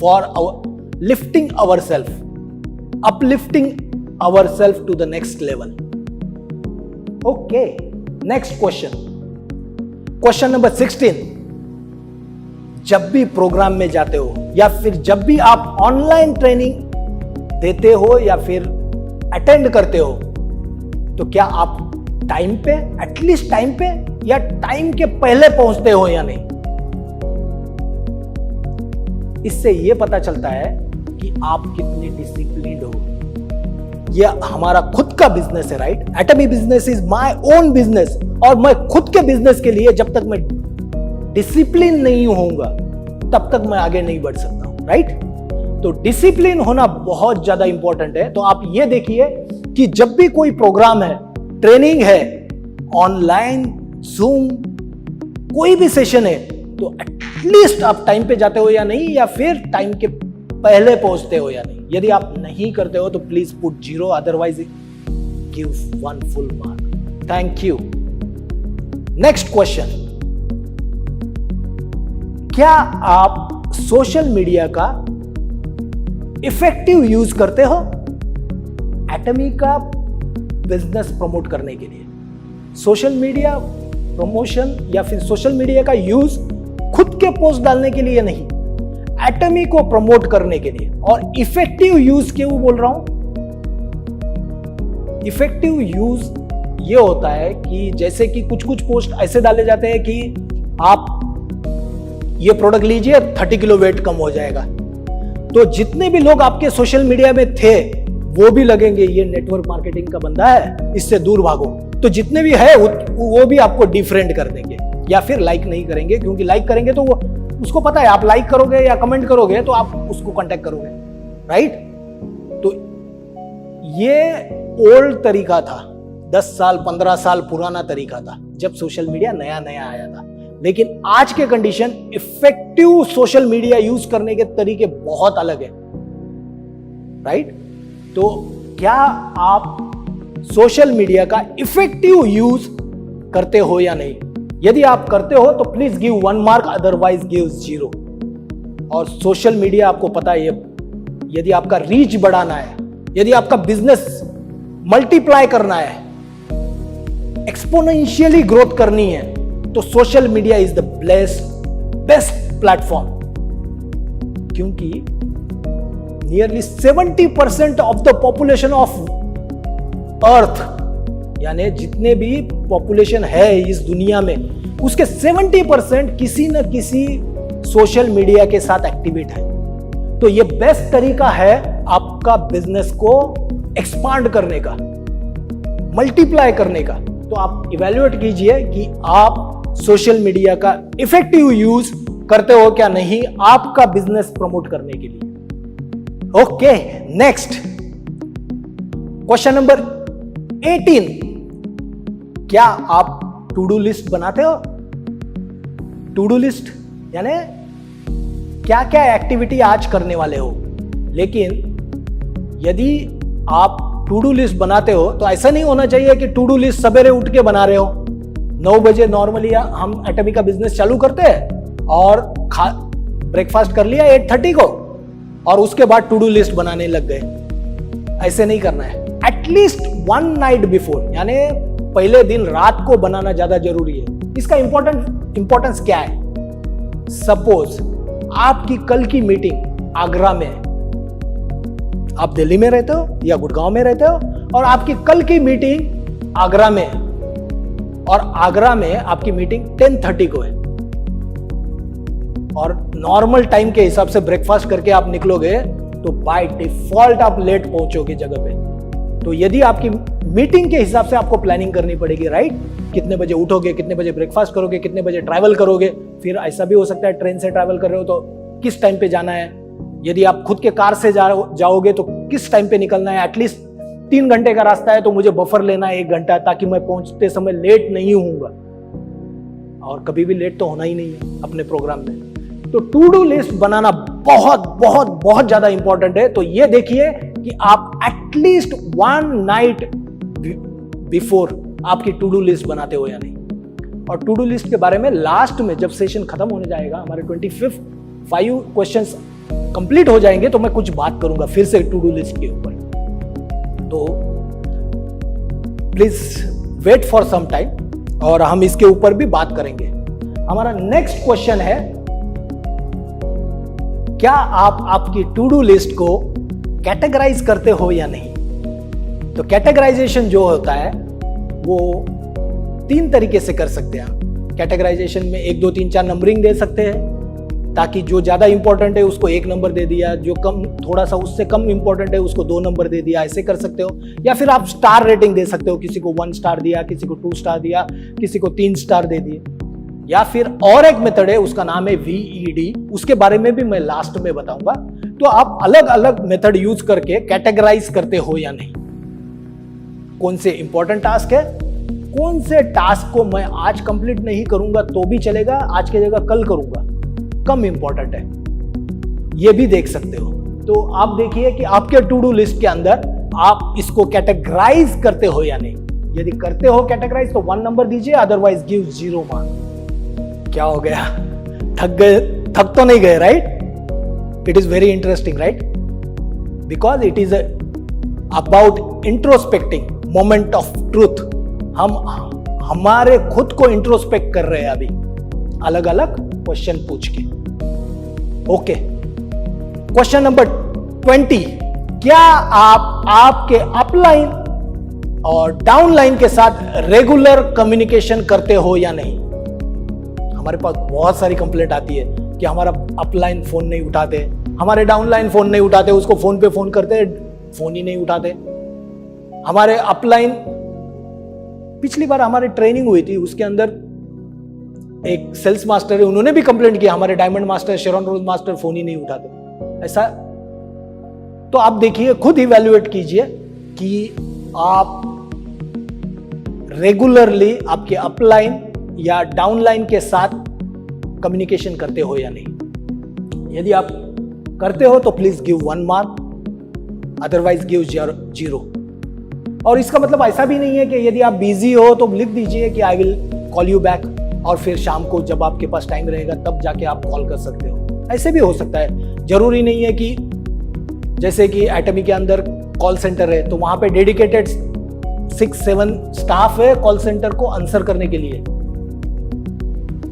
[SPEAKER 1] for our lifting our self, uplifting our self to the next level. Okay, next question number 16। जब भी प्रोग्राम में जाते हो या फिर जब भी आप ऑनलाइन ट्रेनिंग देते हो या फिर अटेंड करते हो, तो क्या आप टाइम पे, एटलीस्ट टाइम पे या टाइम के पहले पहुंचते हो या नहीं? इससे यह पता चलता है कि आप कितने डिसिप्लिन्ड हो। यह हमारा खुद का बिजनेस है, right? Atomy business is my own business, और मैं खुद के बिजनेस के लिए जब तक मैं डिसिप्लिन नहीं होऊंगा तब तक मैं आगे नहीं बढ़ सकता हूं, राइट? तो डिसिप्लिन होना बहुत ज्यादा इंपॉर्टेंट है। तो आप ये देखिए कि जब भी कोई प्रोग्राम है, ट्रेनिंग है, ऑनलाइन, जूम, कोई भी सेशन है, तो एटलीस्ट आप टाइम पे जाते हो या नहीं, या फिर टाइम के पहले पहुंचते हो या नहीं। यदि आप नहीं करते हो तो please put 0, otherwise give 1 full mark. Thank you. Next question. क्या आप सोशल मीडिया का इफेक्टिव यूज करते हो एटमी का बिजनेस प्रमोट करने के लिए? सोशल मीडिया प्रमोशन या फिर सोशल मीडिया का यूज खुद के पोस्ट डालने के लिए नहीं, एटमी को प्रमोट करने के लिए। और इफेक्टिव यूज क्यों बोल रहा हूं? इफेक्टिव यूज ये होता है कि जैसे कि कुछ पोस्ट ऐसे डाले जाते हैं कि आप ये प्रोडक्ट लीजिए, 30 किलो वेट कम हो जाएगा। तो जितने भी लोग आपके सोशल मीडिया में थे वो भी लगेंगे ये नेटवर्क मार्केटिंग का बंदा है, इससे दूर भागो। तो जितने भी है वो भी आपको डिफरेंट कर देंगे या फिर लाइक नहीं करेंगे, क्योंकि लाइक करेंगे तो वो उसको पता है आप लाइक करोगे या कमेंट करोगे तो आप उसको कांटेक्ट करोगे, राइट? तो ये ओल्ड तरीका था, 10 साल 15 साल पुराना तरीका था जब सोशल मीडिया नया नया आया था। लेकिन आज के condition effective social media use करने के तरीके बहुत अलग है, राइट? तो क्या आप सोशल मीडिया का इफेक्टिव यूज करते हो या नहीं? यदि आप करते हो तो please give 1 mark, otherwise give 0। और सोशल मीडिया आपको पता है, यदि आपका रीच बढ़ाना है, यदि आपका बिजनेस मल्टीप्लाई करना है, एक्सपोनेंशियली ग्रोथ करनी है, तो social media is the best platform. क्योंकि nearly 70% of the population of earth, यानी जितने भी पॉपुलेशन है इस दुनिया में, उसके 70% किसी न किसी सोशल मीडिया के साथ एक्टिवेट है। तो ये बेस्ट तरीका है आपका बिजनेस को एक्सपांड करने का, मल्टीप्लाई करने का। तो आप इवैल्यूएट कीजिए कि आप सोशल मीडिया का इफेक्टिव यूज करते हो क्या नहीं आपका बिजनेस प्रमोट करने के लिए। ओके, नेक्स्ट क्वेश्चन नंबर 18, क्या आप टू डू लिस्ट बनाते हो? टू डू लिस्ट यानी क्या क्या एक्टिविटी आज करने वाले हो। लेकिन यदि आप टू डू लिस्ट बनाते हो तो ऐसा नहीं होना चाहिए कि टू डू लिस्ट सवेरे उठ के बना रहे हो। 9 बजे नॉर्मली हम एटमी का बिजनेस चालू करते हैं और ब्रेकफास्ट कर लिया 8:30 को और उसके बाद टू डू लिस्ट बनाने लग गए। ऐसे नहीं करना है। एटलीस्ट 1 नाइट बिफोर, यानी पहले दिन रात को बनाना ज्यादा जरूरी है। इसका इंपॉर्टेंस क्या है? सपोज आपकी कल की मीटिंग आगरा में है, आप दिल्ली में रहते हो या गुड़गांव में रहते हो और आपकी कल की मीटिंग आगरा में है और आगरा में आपकी मीटिंग 10:30 को है और नॉर्मल टाइम के हिसाब से ब्रेकफास्ट करके आप निकलोगे तो बाय डिफॉल्ट आप लेट पहुंचोगे जगह पे। तो यदि आपकी मीटिंग के हिसाब से आपको प्लानिंग करनी पड़ेगी, राइट? कितने बजे उठोगे, कितने बजे ब्रेकफास्ट करोगे, कितने बजे ट्रैवल करोगे। फिर ऐसा भी हो सकता है ट्रेन से ट्रैवल कर रहे हो तो किस टाइम पे जाना है। यदि आप खुद के कार से जाओगे तो किस टाइम पे निकलना है। एटलीस्ट 3 घंटे का रास्ता है तो मुझे बफर लेना है 1 घंटा, ताकि मैं पहुंचते समय लेट नहीं होऊंगा। और कभी भी लेट तो होना ही नहीं है अपने प्रोग्राम में। तो टू डू लिस्ट बनाना बहुत बहुत बहुत ज्यादा इंपॉर्टेंट है। तो ये देखिए कि आप एटलीस्ट 1 नाइट बिफोर आपकी टू डू लिस्ट बनाते हो या नहीं। और टू डू लिस्ट के बारे में लास्ट में जब सेशन खत्म होने जाएगा, हमारे 25 क्वेश्चंस कंप्लीट हो जाएंगे तो मैं कुछ बात करूंगा फिर से टू डू लिस्ट के ऊपर। तो please wait for some time और हम इसके ऊपर भी बात करेंगे। हमारा नेक्स्ट क्वेश्चन है, क्या आप आपकी टू डू लिस्ट को कैटेगराइज करते हो या नहीं? तो कैटेगराइजेशन जो होता है वो 3 तरीके से कर सकते हैं। कैटेगराइजेशन में 1 2 3 4 नंबरिंग दे सकते हैं ताकि जो ज्यादा इंपॉर्टेंट है उसको 1 नंबर दे दिया, जो कम थोड़ा सा उससे कम इंपॉर्टेंट है उसको 2 नंबर दे दिया। ऐसे कर सकते हो। या फिर आप स्टार रेटिंग दे सकते हो, किसी को 1 स्टार दिया, किसी को 2 स्टार दिया, किसी को 3 स्टार दे दिए। या फिर और एक मेथड है, उसका नाम है VED, उसके बारे में भी मैं लास्ट में बताऊंगा। तो आप अलग अलग मेथड यूज करके कैटेगराइज करते हो या नहीं। कौन से इंपॉर्टेंट टास्क है, कौन से टास्क को मैं आज कंप्लीट नहीं करूंगा तो भी चलेगा, आज की जगह कल करूंगा, कम इंपॉर्टेंट है, ये भी देख सकते हो। तो आप देखिए कि आपके टू डू लिस्ट के अंदर आप इसको कैटेगराइज करते हो या नहीं। यदि करते हो कैटेगराइज तो 1 नंबर दीजिए, अदरवाइज गिव 0 मार्क। क्या हो गया? थक तो नहीं गए, right? It is very interesting, right? Because it is about introspecting moment of truth. हम हमारे खुद को इंट्रोस्पेक्ट कर रहे हैं अभी अलग अलग क्वेश्चन पूछ के। ओके, क्वेश्चन नंबर 20, क्या आप आपके अपलाइन और डाउनलाइन के साथ रेगुलर कम्युनिकेशन करते हो या नहीं? हमारे पास बहुत सारी कंप्लेंट आती है कि हमारा अपलाइन फोन नहीं उठाते, हमारे डाउनलाइन फोन नहीं उठाते, उसको फोन पे फोन करते, फोन ही नहीं उठाते। हमारे अपलाइन, पिछली बार हमारी ट्रेनिंग हुई थी उसके अंदर एक सेल्स मास्टर है, उन्होंने भी कंप्लेंट किया हमारे डायमंड मास्टर, शेरॉन रोज मास्टर फोन ही नहीं उठाते। ऐसा तो आप देखिए, खुद इवैल्यूएट कीजिए कि आप रेगुलरली आपके अपलाइन या डाउनलाइन के साथ कम्युनिकेशन करते हो या नहीं। यदि आप करते हो तो please give 1 mark, otherwise give 0। और इसका मतलब ऐसा भी नहीं है कि यदि आप बिजी हो तो लिख दीजिए कि I will call you back, और फिर शाम को जब आपके पास टाइम रहेगा तब जाके आप कॉल कर सकते हो। ऐसे भी हो सकता है। जरूरी नहीं है कि जैसे कि एटमी के अंदर कॉल सेंटर है तो वहां पे डेडिकेटेड 6-7 स्टाफ है कॉल सेंटर को आंसर करने के लिए,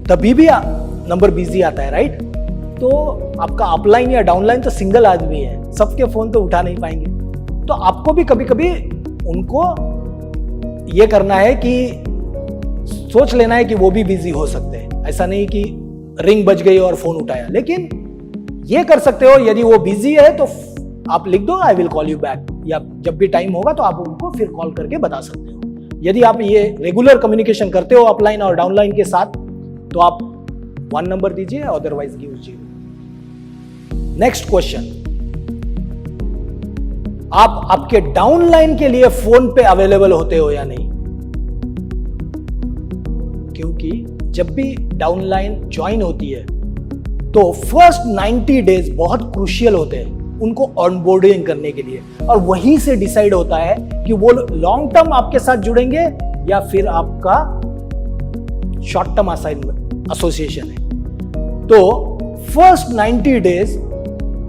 [SPEAKER 1] तभी भी नंबर बिजी आता है, राइट। तो आपका अपलाइन या डाउनलाइन तो सिंगल आदमी है, सबके फोन तो उठा नहीं पाएंगे। तो आपको भी कभी कभी उनको ये करना है कि सोच लेना है कि वो भी बिजी हो सकते हैं। ऐसा नहीं कि रिंग बज गई और फोन उठाया, लेकिन ये कर सकते हो यदि वो बिजी है तो आप लिख दो I will call you back, या जब भी टाइम होगा तो आप उनको फिर कॉल करके बता सकते हो। यदि आप ये रेगुलर कम्युनिकेशन करते हो अपलाइन और डाउनलाइन के साथ तो आप 1 नंबर दीजिए, अदरवाइज गिव 0। नेक्स्ट क्वेश्चन, आप आपके डाउनलाइन के लिए फोन पे अवेलेबल होते हो या नहीं? क्योंकि जब भी डाउनलाइन ज्वाइन होती है तो फर्स्ट 90 डेज बहुत क्रूशियल होते हैं उनको ऑनबोर्डिंग करने के लिए, और वहीं से डिसाइड होता है कि वो लॉन्ग टर्म आपके साथ जुड़ेंगे या फिर आपका शॉर्ट टर्म एसोसिएशन है। तो फर्स्ट 90 डेज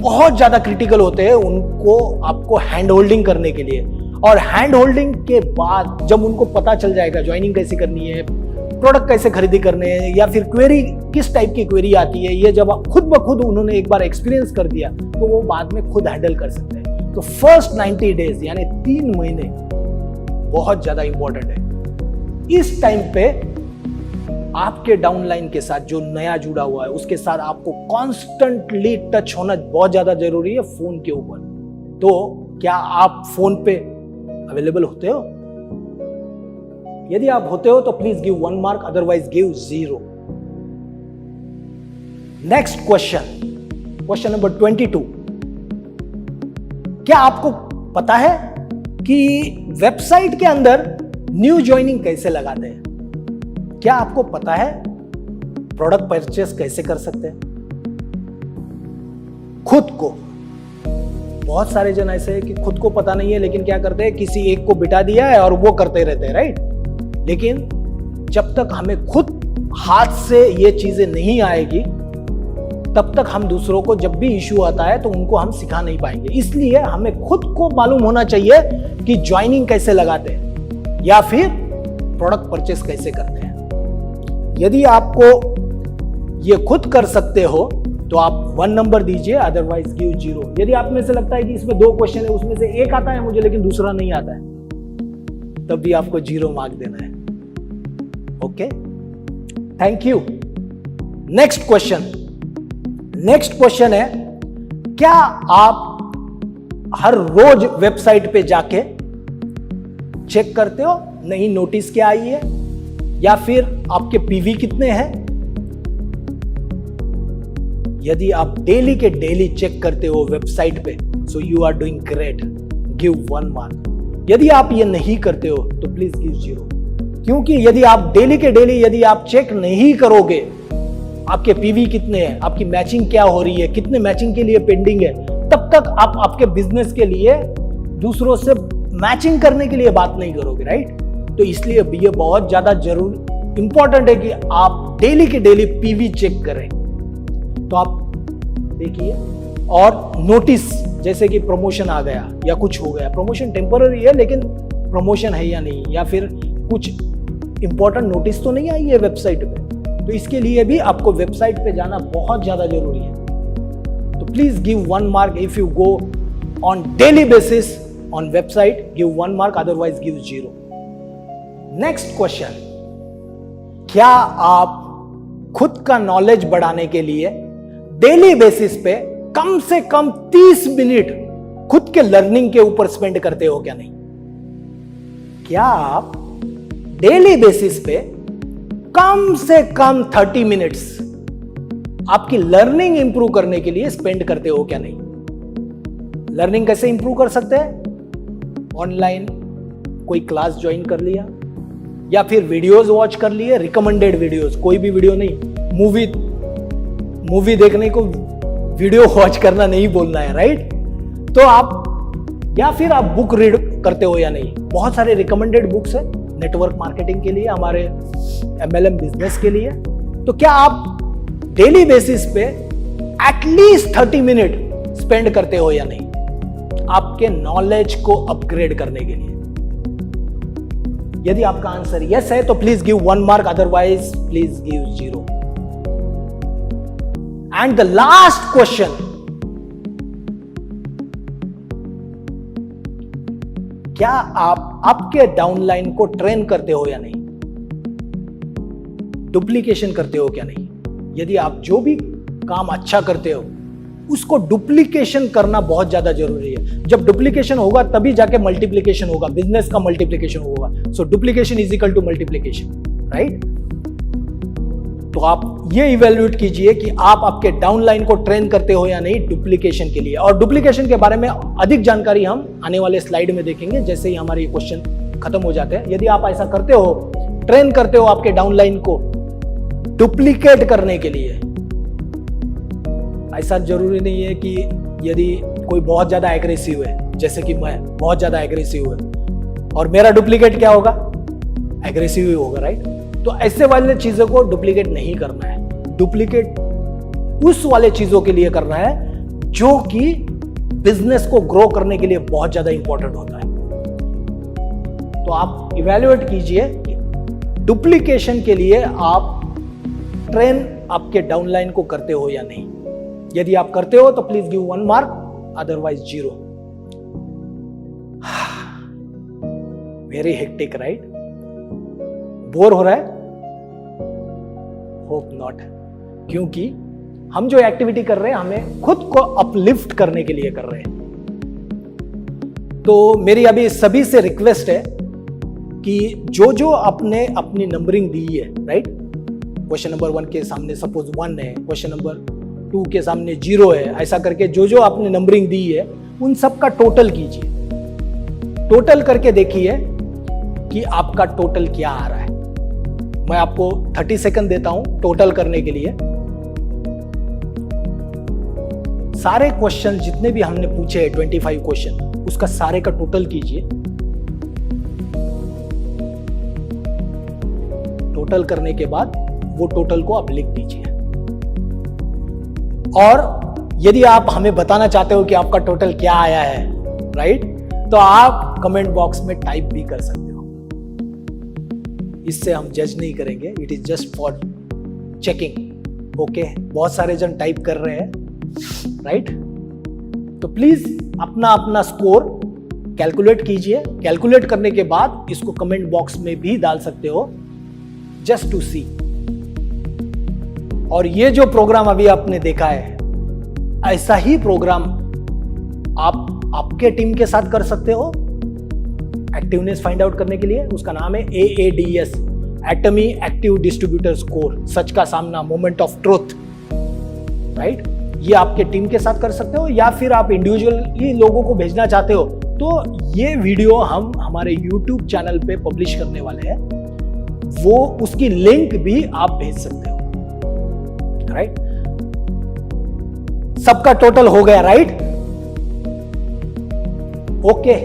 [SPEAKER 1] बहुत ज्यादा क्रिटिकल होते हैं उनको आपको हैंड होल्डिंग करने के लिए, और हैंड होल्डिंग के बाद जब उनको पता चल जाएगा ज्वाइनिंग कैसे करनी है, प्रोडक्ट कैसे खरीदी करने हैं, या फिर क्वेरी किस टाइप की क्वेरी आती है, ये जब खुद ब खुद उन्होंने एक बार एक्सपीरियंस कर दिया तो वो बाद में खुद हैंडल कर सकते हैं। तो फर्स्ट 90 डेज यानी 3 महीने बहुत ज्यादा इंपॉर्टेंट है। इस टाइम पे आपके डाउनलाइन के साथ जो नया जुड़ा हुआ है उसके साथ आपको कॉन्स्टेंटली टच होना बहुत ज्यादा जरूरी है फोन के ऊपर। तो क्या आप फोन पे अवेलेबल होते हो? यदि आप होते हो तो please give 1 mark, otherwise give 0। Next question, question number 22। क्या आपको पता है कि वेबसाइट के अंदर न्यू ज्वाइनिंग कैसे लगाते हैं? क्या आपको पता है प्रोडक्ट परचेस कैसे कर सकते हैं खुद को? बहुत सारे जन ऐसे हैं कि खुद को पता नहीं है, लेकिन क्या करते हैं, किसी एक को बिठा दिया है और वो करते रहते हैं, राइट। लेकिन जब तक हमें खुद हाथ से ये चीजें नहीं आएगी तब तक हम दूसरों को जब भी इश्यू आता है तो उनको हम सिखा नहीं पाएंगे। इसलिए हमें खुद को मालूम होना चाहिए कि ज्वाइनिंग कैसे लगाते हैं या फिर प्रोडक्ट परचेस कैसे करते हैं। यदि आपको ये खुद कर सकते हो तो आप 1 नंबर दीजिए, अदरवाइज गिव 0। यदि आप में से लगता है कि इसमें 2 क्वेश्चन है, उसमें से एक आता है मुझे लेकिन दूसरा नहीं आता है, तब भी आपको 0 मार्क देना है। Okay, thank you. Next question है, क्या आप हर रोज वेबसाइट पे जाके चेक करते हो नई नोटिस क्या आई है, या फिर आपके पीवी कितने हैं? यदि आप डेली के डेली चेक करते हो वेबसाइट पे, so you are doing great, give 1 mark. यदि आप ये नहीं करते हो तो प्लीज गिव 0। क्योंकि यदि आप डेली के डेली यदि आप चेक नहीं करोगे आपके पीवी कितने हैं, आपकी मैचिंग क्या हो रही है, कितने मैचिंग के लिए पेंडिंग है, तब तक आप आपके बिजनेस के लिए दूसरों से मैचिंग करने के लिए बात नहीं करोगे, राइट। तो इसलिए ये बहुत ज्यादा जरूरी इंपॉर्टेंट है कि आप डेली के डेली पीवी चेक करें। तो आप देखिए, और नोटिस जैसे कि प्रमोशन आ गया या कुछ हो गया, प्रमोशन टेम्पररी है लेकिन प्रमोशन है या नहीं, या फिर कुछ इंपॉर्टेंट नोटिस तो नहीं आई है वेबसाइट पे, तो इसके लिए भी आपको वेबसाइट पे जाना बहुत ज्यादा जरूरी है। तो please give 1 mark if you go on daily basis on website, give 1 mark, otherwise give 0। Next question, क्या आप खुद का नॉलेज बढ़ाने के लिए डेली बेसिस पे कम से कम 30 मिनट खुद के लर्निंग के ऊपर स्पेंड करते हो क्या नहीं? क्या आप डेली बेसिस पे कम से कम 30 मिनट्स आपकी लर्निंग इंप्रूव करने के लिए स्पेंड करते हो क्या नहीं? लर्निंग कैसे इंप्रूव कर सकते हैं? ऑनलाइन कोई क्लास ज्वाइन कर लिया, या फिर वीडियोस वॉच कर लिए, रिकमेंडेड वीडियोस, कोई भी वीडियो नहीं, मूवी देखने को वीडियो वॉच करना नहीं बोलना है, राइट? तो आप, या फिर आप बुक रीड करते हो या नहीं? बहुत सारे रिकमेंडेड बुक्स है नेटवर्क मार्केटिंग के लिए, हमारे MLM बिजनेस के लिए। तो क्या आप डेली बेसिस पे एटलीस्ट 30 मिनट स्पेंड करते हो या नहीं आपके नॉलेज को अपग्रेड करने के लिए? यदि आपका आंसर यस है तो please give 1 mark, otherwise please give 0। And the last question, क्या आप आपके डाउनलाइन को ट्रेन करते हो या नहीं? डुप्लीकेशन करते हो क्या नहीं? यदि आप जो भी काम अच्छा करते हो उसको डुप्लीकेशन करना बहुत ज्यादा जरूरी है। जब डुप्लीकेशन होगा तभी जाके मल्टीप्लीकेशन होगा, बिजनेस का मल्टीप्लीकेशन होगा। So duplication is equal to multiplication, right? तो आप ये इवेल्युएट कीजिए कि आप आपके डाउनलाइन को ट्रेन करते हो या नहीं डुप्लीकेशन के लिए। और डुप्लीकेशन के बारे में अधिक जानकारी हम आने वाले स्लाइड में देखेंगे जैसे ही हमारे ये क्वेश्चन खत्म हो जाते हैं। यदि आप ऐसा करते हो, ट्रेन करते हो आपके डाउनलाइन को डुप्लीकेट करने के लिए, ऐसा जरूरी नहीं है कि यदि कोई बहुत ज्यादा एग्रेसिव है, जैसे कि मैं बहुत ज्यादा एग्रेसिव है और मेरा डुप्लीकेट क्या होगा? एग्रेसिव ही होगा, राइट? तो ऐसे वाले चीजों को डुप्लीकेट नहीं करना है। डुप्लीकेट उस वाले चीजों के लिए करना है जो कि बिजनेस को ग्रो करने के लिए बहुत ज्यादा इंपॉर्टेंट होता है। तो आप इवैल्यूएट कीजिए कि डुप्लीकेशन के लिए आप ट्रेन आपके डाउनलाइन को करते हो या नहीं। यदि आप करते हो तो please give 1 mark, otherwise 0। Very hectic, right? Bore हो रहा है? होप नॉट, क्योंकि हम जो एक्टिविटी कर रहे हैं हमें खुद को अपलिफ्ट करने के लिए कर रहे हैं। तो मेरी अभी सभी से रिक्वेस्ट है कि जो जो आपने अपनी नंबरिंग दी है, राइट? क्वेश्चन नंबर 1 के सामने सपोज 1 है, क्वेश्चन नंबर 2 के सामने 0 है, ऐसा करके जो जो आपने नंबरिंग दी है उन सब का टोटल कीजिए। टोटल करके देखिए कि आपका टोटल क्या आ रहा है। मैं आपको 30 सेकंड देता हूं टोटल करने के लिए। सारे क्वेश्चन जितने भी हमने पूछे हैं 25 क्वेश्चन, उसका सारे का टोटल कीजिए। टोटल करने के बाद वो टोटल को आप लिख दीजिए। और यदि आप हमें बताना चाहते हो कि आपका टोटल क्या आया है, राइट, तो आप कमेंट बॉक्स में टाइप भी कर सकते हो। इससे हम जज नहीं करेंगे, it is just for checking. Okay, बहुत सारे जन टाइप कर रहे हैं, राइट? तो प्लीज अपना अपना स्कोर कैलकुलेट कीजिए। कैलकुलेट करने के बाद इसको कमेंट बॉक्स में भी डाल सकते हो, जस्ट टू सी। और ये जो प्रोग्राम अभी आपने देखा है, ऐसा ही प्रोग्राम आप आपके टीम के साथ कर सकते हो एक्टिवनेस फाइंड आउट करने के लिए। उसका नाम है AADS, एटमी एक्टिव डिस्ट्रीब्यूटर स्कोर, सच का सामना, मोमेंट ऑफ ट्रुथ, राइट? ये आपके टीम के साथ कर सकते हो, या फिर आप इंडिविजुअली लोगों को भेजना चाहते हो तो ये वीडियो हम हमारे YouTube चैनल पे पब्लिश करने वाले हैं, वो उसकी लिंक भी आप भेज सकते हो, राइट? सबका टोटल हो गया, right? Okay,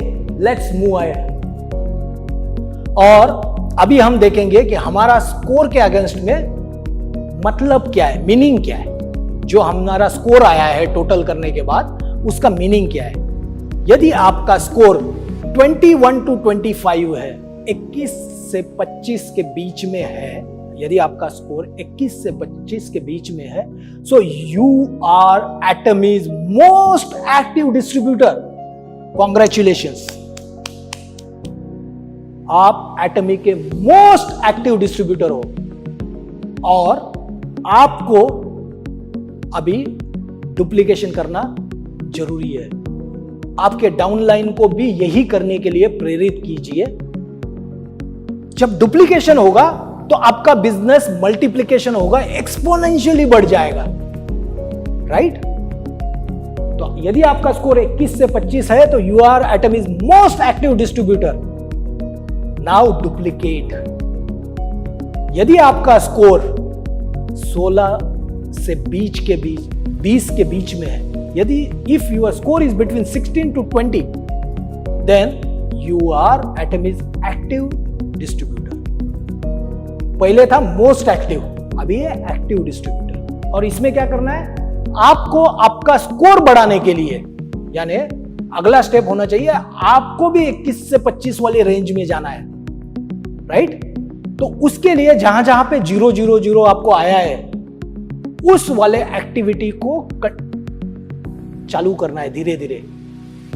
[SPEAKER 1] let's move ahead. और अभी हम देखेंगे कि हमारा स्कोर के अगेंस्ट में मतलब क्या है, मीनिंग क्या है। जो हमारा स्कोर आया है टोटल करने के बाद, उसका मीनिंग क्या है। यदि आपका स्कोर 21 to 25 है, 21 से 25 के बीच में है, यदि आपका स्कोर 21 से 25 के बीच में है, so you are Atomy's most active distributor. Congratulations, आप एटमी के मोस्ट एक्टिव डिस्ट्रीब्यूटर हो। और आपको अभी डुप्लीकेशन करना जरूरी है। आपके डाउनलाइन को भी यही करने के लिए प्रेरित कीजिए। जब डुप्लीकेशन होगा तो आपका बिजनेस मल्टीप्लिकेशन होगा, एक्सपोनेंशियली बढ़ जाएगा, राइट? तो यदि आपका स्कोर 21 से 25 है तो you are Atomy's most active distributor. Now duplicate. यदि आपका स्कोर 16 से 20 के बीच में है, यदि if your score is between 16 to 20, then you are Atomy's active distributor. पहले था मोस्ट एक्टिव, अभी है एक्टिव डिस्ट्रीब्यूटर। और इसमें क्या करना है, आपको आपका स्कोर बढ़ाने के लिए, यानी अगला स्टेप होना चाहिए आपको भी 21 से 25 वाले रेंज में जाना है, राइट? तो उसके लिए जहां जहां पे 000 आपको आया है, उस वाले एक्टिविटी को चालू करना है धीरे धीरे।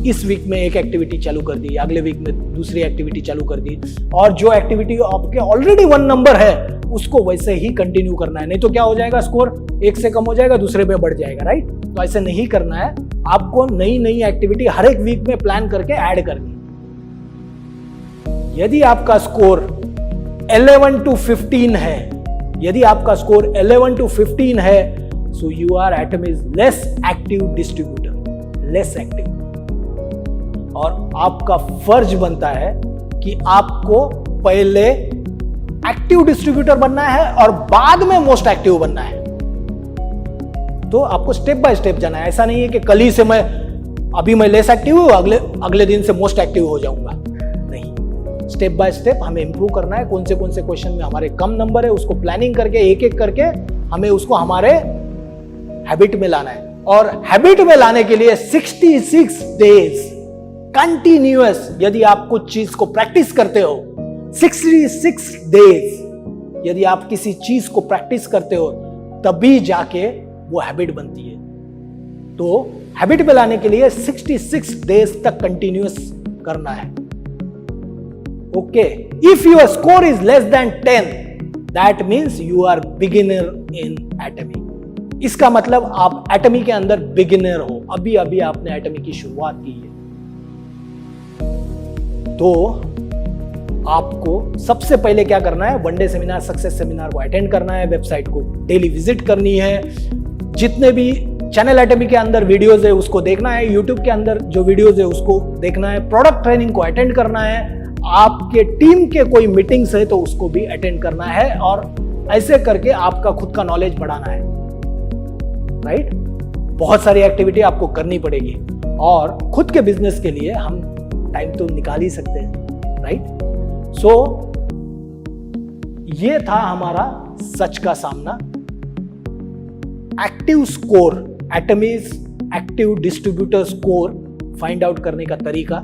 [SPEAKER 1] इस वीक में एक एक्टिविटी चालू कर दी, अगले वीक में दूसरी एक्टिविटी चालू कर दी, और जो एक्टिविटी आपके ऑलरेडी 1 नंबर है उसको वैसे ही कंटिन्यू करना है। नहीं तो क्या हो जाएगा, स्कोर 1 से कम हो जाएगा, दूसरे पे बढ़ जाएगा, राइट? तो ऐसे नहीं करना है, आपको नई नई एक्टिविटी हर एक वीक में प्लान करके ऐड करनी। यदि आपका स्कोर 11 to 15 है, यदि आपका स्कोर 11 to 15 है, so you are Atomy's less active distributor, less active. और आपका फर्ज बनता है कि आपको पहले एक्टिव डिस्ट्रीब्यूटर बनना है और बाद में मोस्ट एक्टिव बनना है। तो आपको स्टेप बाय स्टेप जाना है। ऐसा नहीं है कि कल ही से अभी मैं लेस एक्टिव हूं, अगले दिन से मोस्ट एक्टिव हो जाऊंगा, नहीं। स्टेप बाय स्टेप हमें इंप्रूव करना है। कौन से क्वेश्चन में हमारे कम नंबर है उसको प्लानिंग करके एक एक करके हमें उसको हमारे हैबिट में लाना है। और हैबिट में लाने के लिए 66 डेज कंटिन्यूअस, यदि आप कुछ चीज को प्रैक्टिस करते हो, 66 डेज यदि आप किसी चीज को प्रैक्टिस करते हो, तभी जाके वो हैबिट बनती है। तो हैबिट में लाने के लिए 66 डेज तक कंटिन्यूअस करना है। Okay, if your score is less than 10, that means you are beginner in Atomy. इसका मतलब आप एटमी के अंदर बिगिनर हो, अभी अभी आपने एटमी की शुरुआत की है। तो आपको सबसे पहले क्या करना है, 1 डे सेमिनार, सक्सेस सेमिनार को अटेंड करना है, वेबसाइट को डेली विजिट करनी है, जितने भी चैनल एटमी के अंदर वीडियोस है उसको देखना है, यूट्यूब के अंदर जो वीडियोस है उसको देखना है, प्रोडक्ट ट्रेनिंग को अटेंड करना है, आपके टीम के कोई मीटिंग्स है तो उसको भी अटेंड करना है, और ऐसे करके आपका खुद का नॉलेज बढ़ाना है, राइट? बहुत सारी एक्टिविटी आपको करनी पड़ेगी, और खुद के बिजनेस के लिए हम टाइम तो निकाल ही सकते हैं, राइट? सो ये था हमारा सच का सामना, active score, Atomy's active distributor score find out करने का तरीका।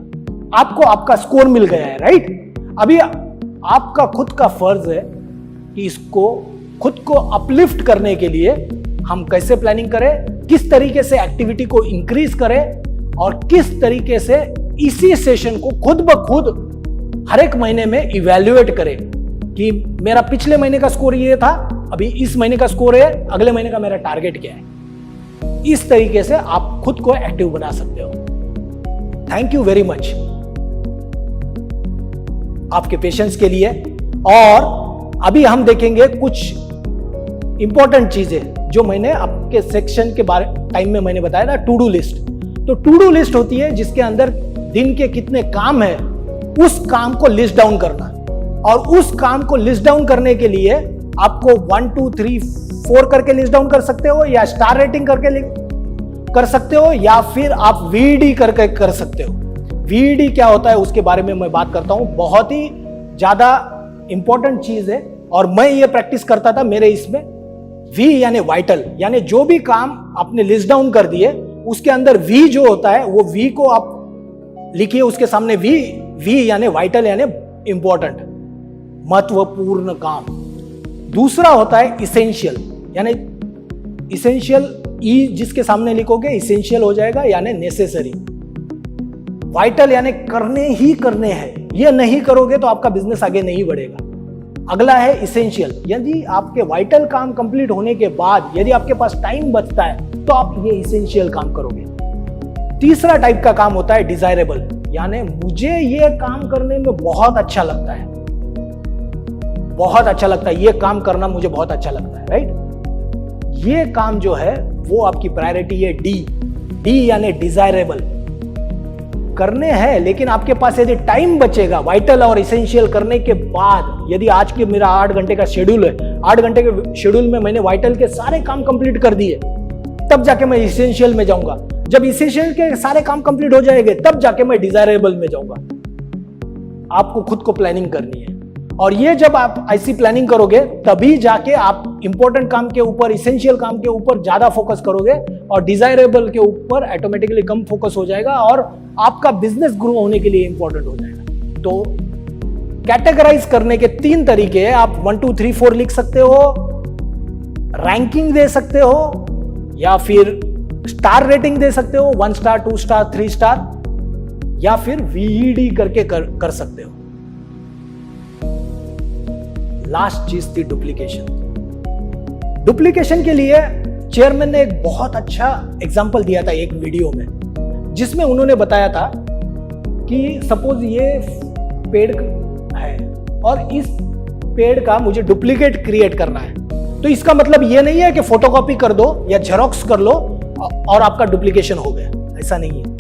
[SPEAKER 1] आपको आपका स्कोर मिल गया है, राइट? अभी आपका खुद का फर्ज है कि इसको खुद को अपलिफ्ट करने के लिए हम कैसे प्लानिंग करें, किस तरीके से एक्टिविटी को इंक्रीज करें, और किस तरीके से इसी सेशन को खुद ब खुद हर एक महीने में इवैल्यूएट करें कि मेरा पिछले महीने का स्कोर ये था, अभी इस महीने का स्कोर है, अगले महीने का मेरा टारगेट क्या है। इस तरीके से आप खुद को एक्टिव बना सकते हो। थैंक यू वेरी मच आपके पेशेंस के लिए। और अभी हम देखेंगे कुछ इंपॉर्टेंट चीजें जो मैंने आपके सेक्शन के बारे टाइम में मैंने बताया था, टू डू लिस्ट। तो टू डू लिस्ट होती है जिसके अंदर दिन के कितने काम है उस काम को लिस्ट डाउन करना, और उस काम को लिस्ट डाउन करने के लिए आपको 1 2 3 4 करके लिस्ट डाउन कर सकते हो, या स्टार रेटिंग करके कर सकते हो, या फिर आप VD करके कर सकते हो। VD क्या होता है उसके बारे में मैं बात करता हूं, बहुत ही ज्यादा इंपॉर्टेंट चीज है, और मैं ये प्रैक्टिस करता था मेरे इसमें। V यानी वाइटल, यानी जो भी काम आपने लिस्ट डाउन कर दिए उसके अंदर V जो होता है वो V को आप लिखिए, उसके सामने V यानी वाइटल यानी इंपॉर्टेंट, महत्वपूर्ण काम। दूसरा होता है इसेंशियल, यानी इसेंशियल E जिसके सामने लिखोगे इसेंशियल हो जाएगा, यानी नेसेसरी। वाइटल यानी करने ही करने हैं, ये नहीं करोगे तो आपका बिजनेस आगे नहीं बढ़ेगा। अगला है इसेंशियल, यदि आपके वाइटल काम कंप्लीट होने के बाद यदि आपके पास टाइम बचता है तो आप ये इसेंशियल काम करोगे। तीसरा टाइप का काम होता है डिजायरेबल, यानी मुझे ये काम करने में बहुत अच्छा लगता है, बहुत अच्छा लगता है, ये काम करना मुझे बहुत अच्छा लगता है, राइट। ये काम जो है वो आपकी प्रायोरिटी है डी यानी डिजायरेबल करने हैं, लेकिन आपके पास यदि टाइम बचेगा वाइटल और इसेंशियल करने के बाद, यदि आज के मेरा 8 घंटे का शेड्यूल है, 8 घंटे के शेड्यूल में मैंने वाइटल के सारे काम कंप्लीट कर दिए, तब जाके मैं इसेंशियल में जाऊंगा। जब इसेंशियल के सारे काम कंप्लीट हो जाएंगे तब जाके मैं डिजायरेबल में जाऊंगा। आपको खुद को प्लानिंग करनी है, और ये जब आप ऐसी प्लानिंग करोगे तभी जाके आप इंपॉर्टेंट काम के ऊपर, इसेंशियल काम के ऊपर ज्यादा फोकस करोगे और डिजायरेबल के ऊपर ऑटोमेटिकली कम फोकस हो जाएगा और आपका बिजनेस ग्रो होने के लिए इंपॉर्टेंट हो जाएगा। तो कैटेगराइज करने के 3 तरीके हैं। आप 1 2 3 4 लिख सकते हो, रैंकिंग दे सकते हो, या फिर स्टार रेटिंग दे सकते हो, 1 स्टार 2 स्टार 3 स्टार, या फिर VED करके कर सकते हो। लास्ट चीज थी डुप्लीकेशन। डुप्लीकेशन के लिए चेयरमैन ने एक बहुत अच्छा एग्जांपल दिया था एक वीडियो में, जिसमें उन्होंने बताया था कि सपोज ये पेड़ है और इस पेड़ का मुझे डुप्लीकेट क्रिएट करना है, तो इसका मतलब ये नहीं है कि फोटोकॉपी कर दो या जेरोक्स कर लो और आपका डुप्लीकेशन हो गया, ऐसा नहीं है।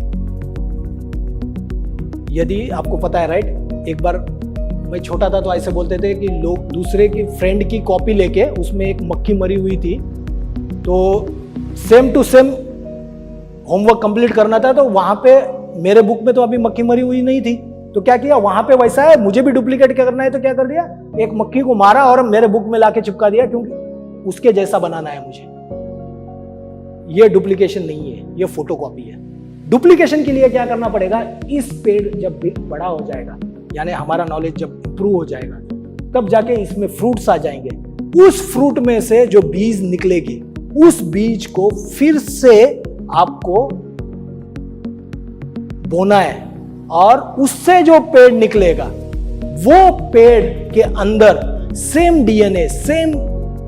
[SPEAKER 1] यदि आपको पता है, राइट, एक बार मैं छोटा था तो ऐसे बोलते थे कि लोग दूसरे की फ्रेंड की कॉपी लेके उसमें एक मक्खी मरी हुई थी, तो same to same homework complete करना था, तो वहां पे मेरे बुक में तो अभी मक्खी मरी हुई नहीं थी, तो क्या किया, वहां पे वैसा है, मुझे भी डुप्लीकेट करना है, तो क्या कर दिया, एक मक्खी को मारा और मेरे बुक में लाके चिपका दिया, क्योंकि उसके जैसा बनाना है मुझे। ये डुप्लीकेशन नहीं है, ये फोटोकॉपी है। डुप्लीकेशन के लिए क्या करना पड़ेगा, इस पेड़ जब बड़ा हो जाएगा, यानी हमारा नॉलेज जब इंप्रूव हो जाएगा, तब जाके इसमें फ्रूट्स आ जाएंगे। उस फ्रूट में से जो बीज निकलेगी, उस बीज को फिर से आपको बोना है, और उससे जो पेड़ निकलेगा वो पेड़ के अंदर सेम DNA, सेम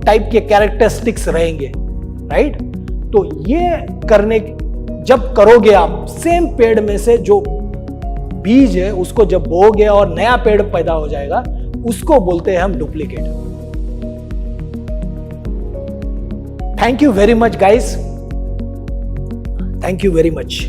[SPEAKER 1] टाइप के कैरेक्टरिस्टिक्स रहेंगे, राइट। तो ये करने जब करोगे आप, सेम पेड़ में से जो बीज है उसको जब बोओगे और नया पेड़ पैदा हो जाएगा, उसको बोलते हैं हम duplicate. Thank you very much guys, thank you very much.